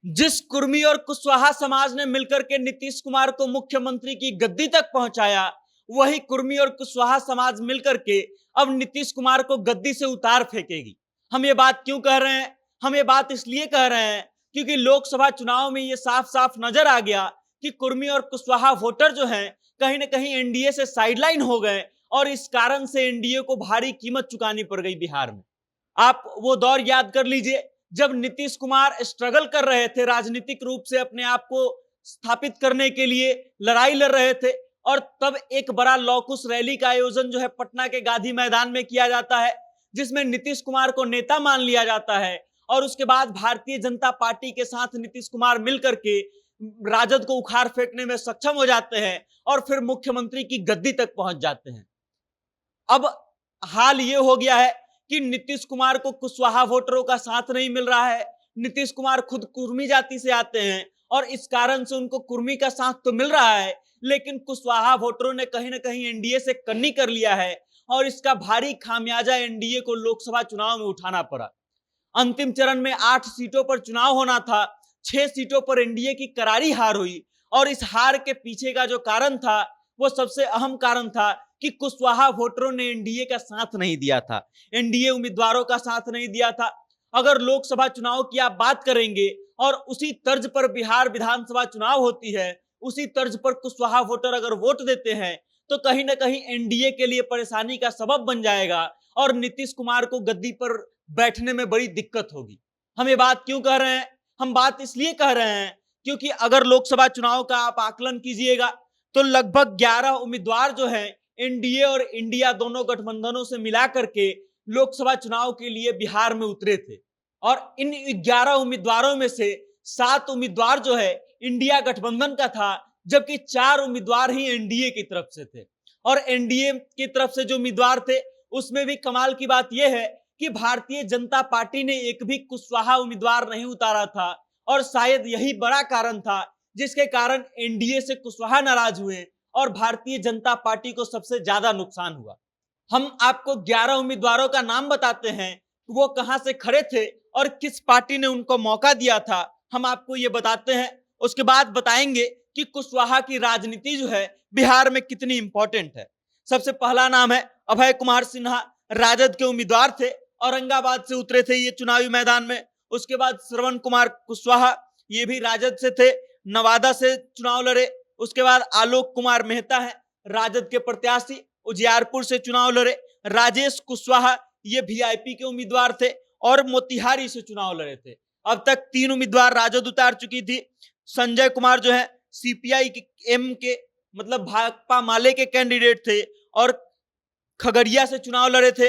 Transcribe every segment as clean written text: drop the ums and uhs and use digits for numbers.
जिस कुर्मी और कुशवाहा समाज ने मिलकर के नीतीश कुमार को मुख्यमंत्री की गद्दी तक पहुंचाया, वही कुर्मी और कुशवाहा समाज मिलकर के अब नीतीश कुमार को गद्दी से उतार फेंकेगी। हम ये बात क्यों कह रहे हैं? हम ये बात इसलिए कह रहे हैं क्योंकि लोकसभा चुनाव में ये साफ साफ नजर आ गया कि कुर्मी और कुशवाहा वोटर जो हैं कहीं ना कहीं एनडीए से साइडलाइन हो गए और इस कारण से एनडीए को भारी कीमत चुकानी पड़ गई बिहार में। आप वो दौर याद कर लीजिए जब नीतीश कुमार स्ट्रगल कर रहे थे, राजनीतिक रूप से अपने आप को स्थापित करने के लिए लड़ाई लड़ रहे थे, और तब एक बड़ा लौकुश रैली का आयोजन जो है पटना के गांधी मैदान में किया जाता है, जिसमें नीतीश कुमार को नेता मान लिया जाता है। और उसके बाद भारतीय जनता पार्टी के साथ नीतीश कुमार मिलकर के राजद को उखाड़ फेंकने में सक्षम हो जाते हैं और फिर मुख्यमंत्री की गद्दी तक पहुंच जाते हैं। अब हाल ये हो गया है कि नीतीश कुमार को कुशवाहा वोटरों का साथ नहीं मिल रहा है। नीतीश कुमार खुद कुर्मी जाति से आते हैं और इस कारण से उनको कुर्मी का साथ तो मिल रहा है, लेकिन कुशवाहा वोटरों ने कहीं ना कहीं एनडीए से कन्नी कर लिया है और इसका भारी खामियाजा एनडीए को लोकसभा चुनाव में उठाना पड़ा। अंतिम चरण में 8 सीटों पर चुनाव होना था, 6 सीटों पर एनडीए की करारी हार हुई और इस हार के पीछे का जो कारण था वो सबसे अहम कारण था कि कुशवाहा वोटरों ने एनडीए का साथ नहीं दिया था, एनडीए उम्मीदवारों का साथ नहीं दिया था। अगर लोकसभा चुनाव की आप बात करेंगे और उसी तर्ज पर बिहार विधानसभा चुनाव होती है, उसी तर्ज पर कुशवाहा वोटर अगर वोट देते हैं तो कहीं ना कहीं एनडीए के लिए परेशानी का सबब बन जाएगा और नीतीश कुमार को गद्दी पर बैठने में बड़ी दिक्कत होगी। हम ये बात क्यों कह रहे हैं? हम बात इसलिए कह रहे हैं क्योंकि अगर लोकसभा चुनाव का आप आकलन कीजिएगा तो लगभग 11 उम्मीदवार जो हैं एनडीए और इंडिया दोनों गठबंधनों से मिला करके लोकसभा चुनाव के लिए बिहार में उतरे थे, और इन 11 उम्मीदवारों में से 7 उम्मीदवार जो है इंडिया गठबंधन का था, जबकि 4 उम्मीदवार ही एनडीए की तरफ से थे। और एनडीए की तरफ से जो उम्मीदवार थे उसमें भी कमाल की बात यह है कि भारतीय जनता पार्टी ने एक भी कुशवाहा उम्मीदवार नहीं उतारा था, और शायद यही बड़ा कारण था जिसके कारण एनडीए से कुशवाहा नाराज हुए और भारतीय जनता पार्टी को सबसे ज्यादा नुकसान हुआ। हम आपको 11 उम्मीदवारों का नाम बताते हैं, वो कहां से खड़े थे और किस पार्टी ने उनको मौका दिया था, हम आपको ये बताते हैं। उसके बाद बताएंगे कि कुशवाहा की राजनीति जो है बिहार में कितनी इंपॉर्टेंट है। सबसे पहला नाम है अभय कुमार सिन्हा, राजद के उम्मीदवार थे, औरंगाबाद से उतरे थे ये चुनावी मैदान में। उसके बाद श्रवण कुमार कुशवाहा, ये भी राजद से थे, नवादा से चुनाव लड़े। उसके बाद आलोक कुमार मेहता है, राजद के प्रत्याशी, उजियारपुर से चुनाव लड़े। राजेश कुशवाहा ये वीआईपी के उम्मीदवार थे और मोतिहारी से चुनाव लड़े थे। अब तक 3 उम्मीदवार राजद उतार चुकी थी। संजय कुमार जो है सीपीआई के एम के मतलब भाकपा माले के कैंडिडेट थे और खगड़िया से चुनाव लड़े थे।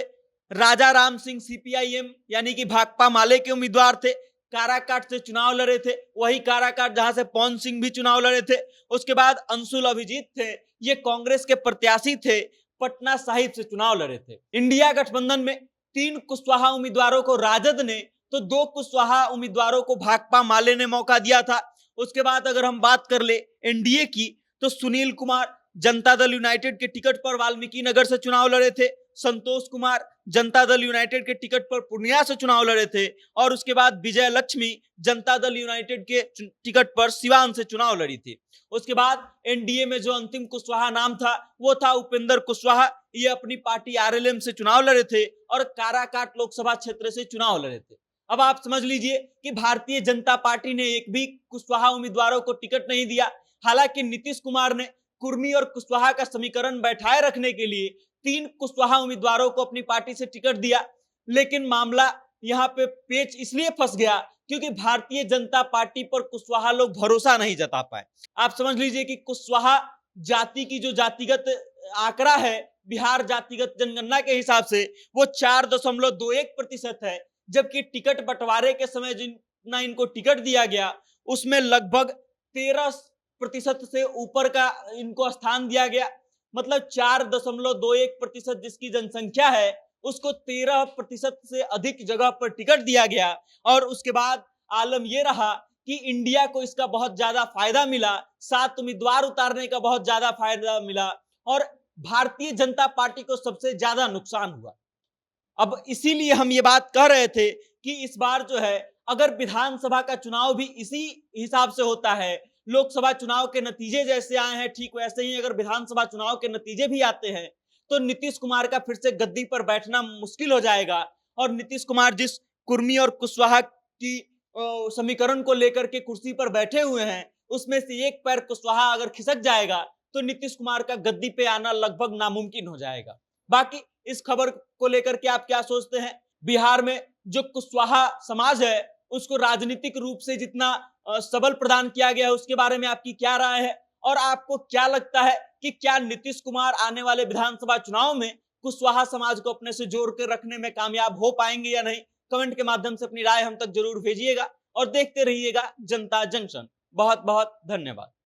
राजा राम सिंह सीपीआईएम यानी कि भाकपा माले के उम्मीदवार थे, काराकाट से चुनाव लड़े थे, वही काराकाट जहां से पवन सिंह भी चुनाव लड़े थे। उसके बाद अंशुल अभिजीत थे, ये कांग्रेस के प्रत्याशी थे, पटना साहिब से चुनाव लड़े थे। इंडिया गठबंधन में 3 कुशवाहा उम्मीदवारों को राजद ने तो 2 कुशवाहा उम्मीदवारों को भाकपा माले ने मौका दिया था। उसके बाद अगर हम बात कर ले एनडीए की तो सुनील कुमार जनता दल यूनाइटेड के टिकट पर वाल्मीकि नगर से चुनाव लड़े थे, संतोष कुमार जनता दल यूनाइटेड के टिकट पर पूर्णिया से चुनाव लड़े थे, और उसके बाद विजय लक्ष्मी जनता दल यूनाइटेड के टिकट पर सिवान से चुनाव लड़ी थी। उसके बाद एनडीए में जो अंतिम कुशवाहा नाम था वो था उपेंद्र कुशवाहा, ये अपनी पार्टी आरएलएम से चुनाव लड़े थे और काराकाट लोकसभा क्षेत्र से चुनाव लड़े थे। अब आप समझ लीजिए कि भारतीय जनता पार्टी ने एक भी कुशवाहा उम्मीदवारों को टिकट नहीं दिया। हालांकि नीतीश कुमार ने कुर्मी और कुशवाहा का समीकरण बैठाए रखने के लिए 3 कुशवाहा उम्मीदवारों को अपनी पार्टी से टिकट दिया, लेकिन मामला यहाँ पे पेच इसलिए फंस गया क्योंकि भारतीय जनता पार्टी पर कुशवाहा लोग भरोसा नहीं जता पाए। आप समझ लीजिए कि कुशवाहा जाति की जो जातिगत आंकड़ा है बिहार जातिगत जनगणना के हिसाब से वो 4.21% है, जबकि टिकट बंटवारे के समय जितना इनको टिकट दिया गया उसमें लगभग 13% से ऊपर का इनको स्थान दिया गया। मतलब 4.21% जिसकी जनसंख्या है उसको 13% से अधिक जगह पर टिकट दिया गया। और उसके बाद आलम यह रहा कि इंडिया को इसका बहुत ज्यादा फायदा मिला, 7 उम्मीदवार उतारने का बहुत ज्यादा फायदा मिला, और भारतीय जनता पार्टी को सबसे ज्यादा नुकसान हुआ। अब इसीलिए हम ये बात कह रहे थे कि इस बार जो है अगर विधानसभा का चुनाव भी इसी हिसाब से होता है, लोकसभा चुनाव के नतीजे जैसे आए हैं ठीक वैसे ही अगर विधानसभा चुनाव के नतीजे भी आते हैं, तो नीतीश कुमार का फिर से गद्दी पर बैठना मुश्किल हो जाएगा। और नीतीश कुमार जिस कुर्मी और कुशवाहा की समीकरण को लेकर के कुर्सी पर बैठे हुए हैं, उसमें से एक पैर कुशवाहा अगर खिसक जाएगा तो नीतीश कुमार का गद्दी पे आना लगभग नामुमकिन हो जाएगा। बाकी इस खबर को लेकर के आप क्या सोचते हैं? बिहार में जो कुशवाहा समाज है उसको राजनीतिक रूप से जितना सबल प्रदान किया गया है उसके बारे में आपकी क्या राय है? और आपको क्या लगता है कि क्या नीतीश कुमार आने वाले विधानसभा चुनाव में कुशवाहा समाज को अपने से जोड़ कर रखने में कामयाब हो पाएंगे या नहीं? कमेंट के माध्यम से अपनी राय हम तक जरूर भेजिएगा और देखते रहिएगा जनता जंक्शन। बहुत बहुत धन्यवाद।